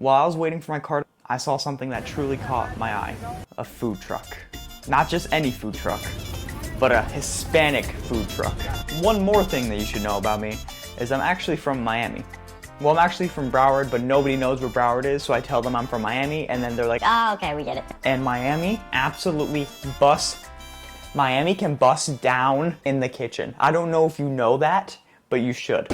While I was waiting for my car, I saw something that truly caught my eye. A food truck. Not just any food truck, but a Hispanic food truck. One more thing that you should know about me is I'm actually from Miami. Well, I'm actually from Broward, but nobody knows where Broward is, so I tell them I'm from Miami, and then they're like, oh, okay, we get it. And Miami absolutely Miami can bust down in the kitchen. I don't know if you know that, but you should.